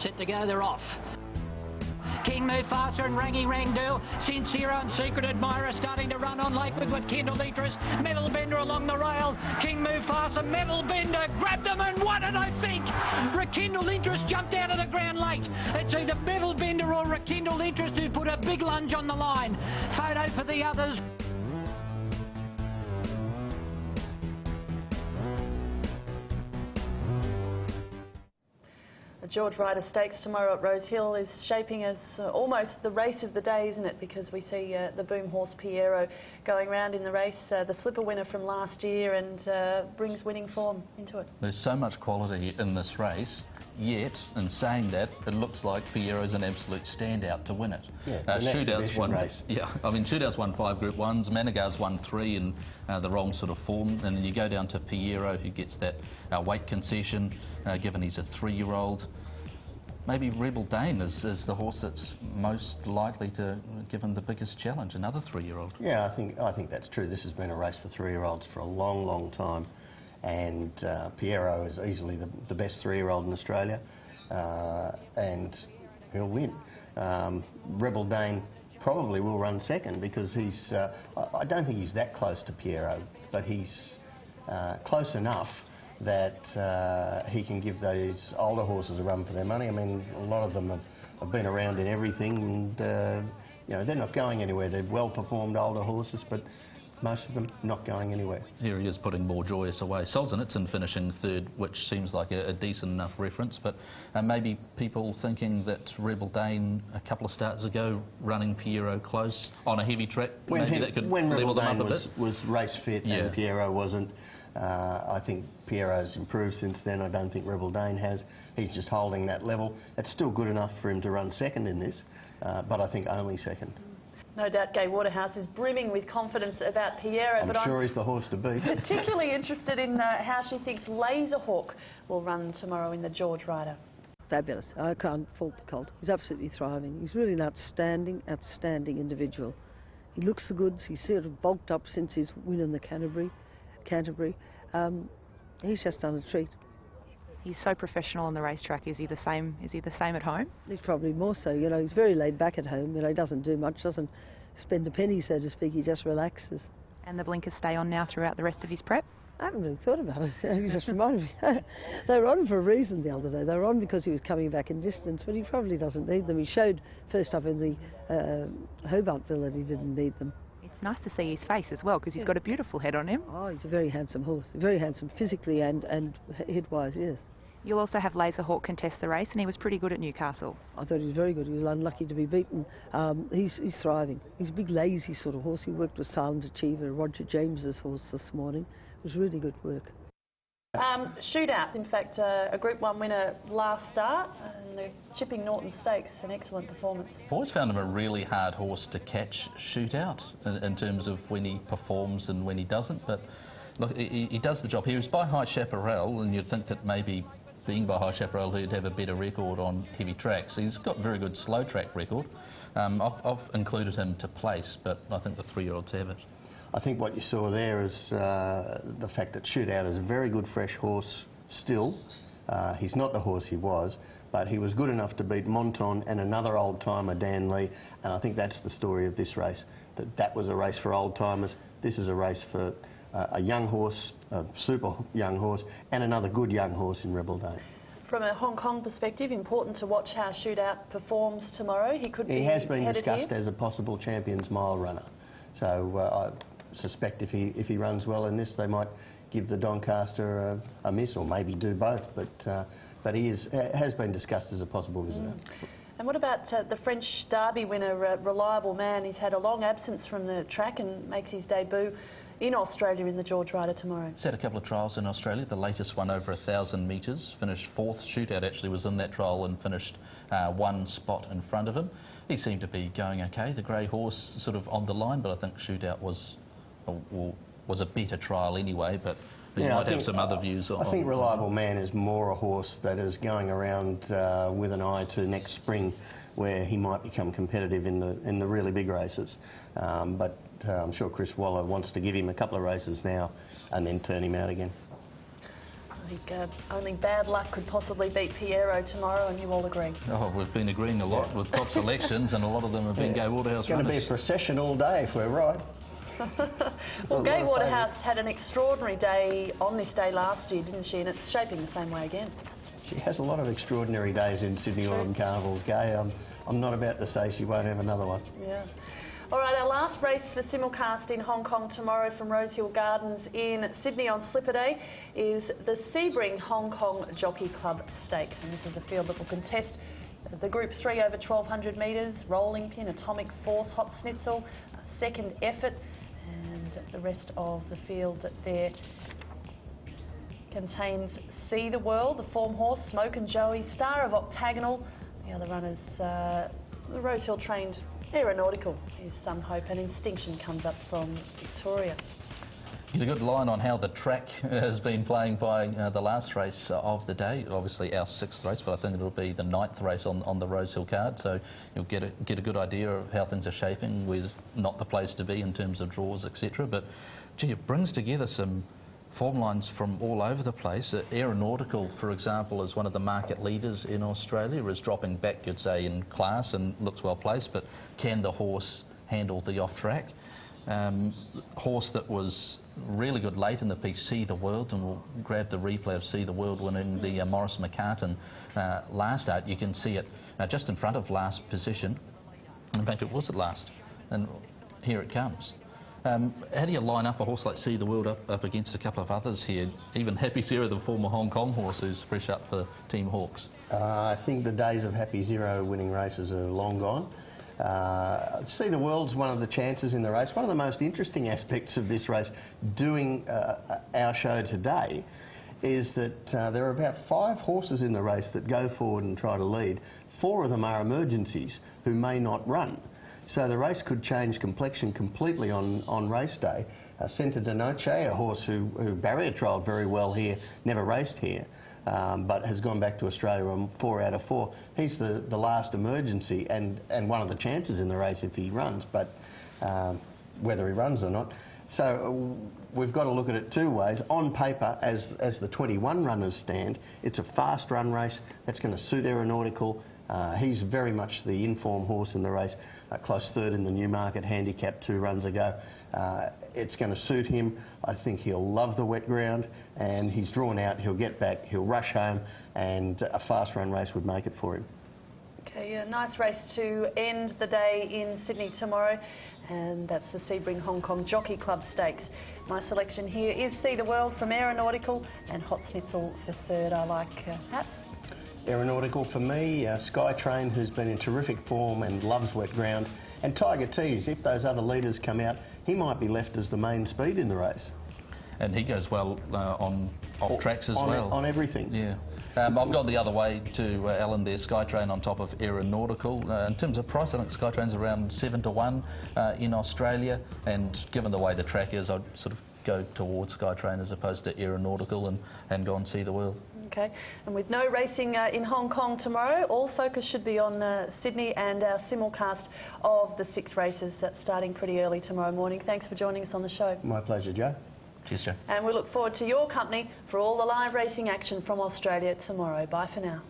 Set to go, they're off. King Mufasa and Rangy Rangdu, Sincere and Secret Admirer starting to run on Lakewood with Kendall Idris, Metal Bender along the rail, King Mufasa, Metal Bender, grabbed them and won it, I think. Kendall Idris jumped out of the ground late. It's either Metal Bender or Kendall Idris who put a big lunge on the line. Photo for the others. The George Ryder Stakes tomorrow at Rose Hill is shaping as almost the race of the day, isn't it? Because we see the boom horse Piero going round in the race, the slipper winner from last year, and brings winning form into it. There's so much quality in this race, yet, in saying that, it looks like Piero's an absolute standout to win it. Yeah, Shootout's won. Race. Yeah, I mean, Shootout's won 5 Group 1s, Manigar's won 3 in the wrong sort of form, and then you go down to Piero, who gets that weight concession, given he's a 3-year-old. Maybe Rebel Dane is the horse that's most likely to give him the biggest challenge, another 3-year-old. Yeah, I think that's true. This has been a race for 3-year-olds for a long, long time, and Piero is easily the best 3-year-old in Australia, and he'll win. Rebel Dane probably will run second because he's. I don't think he's that close to Piero, but he's close enough that he can give those older horses a run for their money. I mean, a lot of them have been around in everything, and you know, they're not going anywhere. They're well-performed older horses, but most of them not going anywhere. Here he is putting more joyous away. Solzhenitsyn finishing 3rd, which seems like a decent enough reference, but maybe people thinking that Rebel Dane a couple of starts ago running Piero close on a heavy track, maybe that could level them up a bit. Was race fit, yeah, and Piero wasn't. I think Piero's improved since then. I don't think Rebel Dane has. He's just holding that level. It's still good enough for him to run second in this, but I think only second. No doubt Gay Waterhouse is brimming with confidence about Piero. I'm sure he's the horse to beat. Particularly interested in how she thinks Laserhawk will run tomorrow in the George Ryder. Fabulous. I can't fault the colt. He's absolutely thriving. He's really an outstanding individual. He looks the goods. He's sort of bulked up since his win in the Canterbury. He's just done a treat. He's so professional on the racetrack. Is he the same at home? He's probably more so. You know, he's very laid back at home. You know, he doesn't do much, doesn't spend a penny, so to speak. He just relaxes. And the blinkers stay on now throughout the rest of his prep? I haven't really thought about it. You just reminded me. They were on for a reason the other day. They were on because he was coming back in distance, but he probably doesn't need them. He showed first up in the Hobartville that he didn't need them. It's nice to see his face as well, because he's got a beautiful head on him. Oh, he's a very handsome horse. Very handsome physically and head-wise, yes. You'll also have Laserhawk contest the race, and he was pretty good at Newcastle. I thought he was very good. He was unlucky to be beaten. He's thriving. He's a big, lazy sort of horse. He worked with Silent Achiever, Roger James's horse this morning. It was really good work. Shootout, in fact, a Group 1 winner last start, and the Chipping Norton Stakes, an excellent performance. I've always found him a really hard horse to catch Shootout in terms of when he performs and when he doesn't, but look, he does the job here. He's by High Chaparral, and you'd think that maybe being by High Chaparral he'd have a better record on heavy tracks. He's got a very good slow track record. I've included him to place, but I think the 3-year-olds have it. I think what you saw there is the fact that Shootout is a very good fresh horse still. He's not the horse he was, but he was good enough to beat Monton and another old-timer, Dan Lee, and I think that's the story of this race, that was a race for old-timers. This is a race for a young horse, a super young horse, and another good young horse in Rebel Dane. From a Hong Kong perspective, important to watch how Shootout performs tomorrow. He has been discussed as a possible Champions Mile runner, so I suspect if he runs well in this, they might give the Doncaster a miss, or maybe do both. But he has been discussed as a possible visitor. And what about the French Derby winner, Reliable Man? He's had a long absence from the track and makes his debut in Australia in the George Ryder tomorrow. He's had a couple of trials in Australia, the latest one over 1,000 metres, finished 4th. Shootout actually was in that trial and finished 1 spot in front of him. He seemed to be going okay. The grey horse sort of on the line, but I think Shootout was a better trial anyway, but you might have some other views on. I think Reliable Man is more a horse that is going around with an eye to next spring, where he might become competitive in the really big races. But I'm sure Chris Waller wants to give him a couple of races now and then turn him out again. I think only bad luck could possibly beat Piero tomorrow, and you all agree. Oh, we've been agreeing a lot with top selections, and a lot of them have been Gay Waterhouse It's going to be a procession all day if we're right. Well, Gay Waterhouse had an extraordinary day on this day last year, didn't she? And it's shaping the same way again. She has a lot of extraordinary days in Sydney Autumn Carnivals, Gay. I'm not about to say she won't have another one. Yeah. All right, our last race for simulcast in Hong Kong tomorrow from Rosehill Gardens in Sydney on Slipper Day is the Sebring Hong Kong Jockey Club Stakes. And this is a field that will contest the Group 3 over 1,200 metres, Rolling Pin, Atomic Force, Hot Schnitzel, Second Effort, and the rest of the field there contains See the World, the form horse, Smoke and Joey, Star of Octagonal. The other runners, the Rosehill trained Aeronautical is Some Hope, and Instinction comes up from Victoria. Get a good line on how the track has been playing by the last race of the day. Obviously our 6th race, but I think it'll be the 9th race on the Rosehill card. So you'll get a good idea of how things are shaping with not the place to be in terms of draws, etc. But gee, it brings together some form lines from all over the place. Aeronautical, for example, is one of the market leaders in Australia, is dropping back, you'd say, in class and looks well placed, but can the horse handle the off track? Horse that was really good late in the piece, See the World, and we'll grab the replay of See the World winning the Morris McCartan last start. You can see it just in front of last position. In fact, it was at last, and here it comes. How do you line up a horse like See the World up against a couple of others here? Even Happy Zero, the former Hong Kong horse, who's fresh up for Team Hawks. I think the days of Happy Zero winning races are long gone. See the World's one of the chances in the race. One of the most interesting aspects of this race, doing our show today, is that there are about 5 horses in the race that go forward and try to lead. 4 of them are emergencies who may not run. So the race could change complexion completely on race day. Centre de Noche, a horse who barrier trialled very well here, never raced here, but has gone back to Australia on 4 out of 4. He's the last emergency and one of the chances in the race if he runs, but whether he runs or not. So we've got to look at it 2 ways. On paper, as the 21 runners stand, it's a fast run race that's going to suit Aeronautical. He's very much the informed horse in the race, close 3rd in the Newmarket handicap 2 runs ago. It's going to suit him. I think he'll love the wet ground, and he's drawn out, he'll get back, he'll rush home, and a fast run race would make it for him. Okay, a nice race to end the day in Sydney tomorrow, and that's the Sebring Hong Kong Jockey Club Stakes. My selection here is See the World from Aeronautical and Hot Schnitzel for 3rd. I like Hats. Aeronautical for me, Skytrain, who's been in terrific form and loves wet ground, and Tiger Tease. If those other leaders come out, he might be left as the main speed in the race. And he goes well on off tracks as well. On everything. Yeah. I've gone the other way to Alan there, Skytrain on top of Aeronautical. In terms of price, I think Skytrain's around 7 to 1 in Australia, and given the way the track is, I'd sort of go towards Skytrain as opposed to Aeronautical and go and See the World. Okay, and with no racing in Hong Kong tomorrow, all focus should be on Sydney and our simulcast of the 6 races starting pretty early tomorrow morning. Thanks for joining us on the show. My pleasure, Joe. Cheers, Joe. And we look forward to your company for all the live racing action from Australia tomorrow. Bye for now.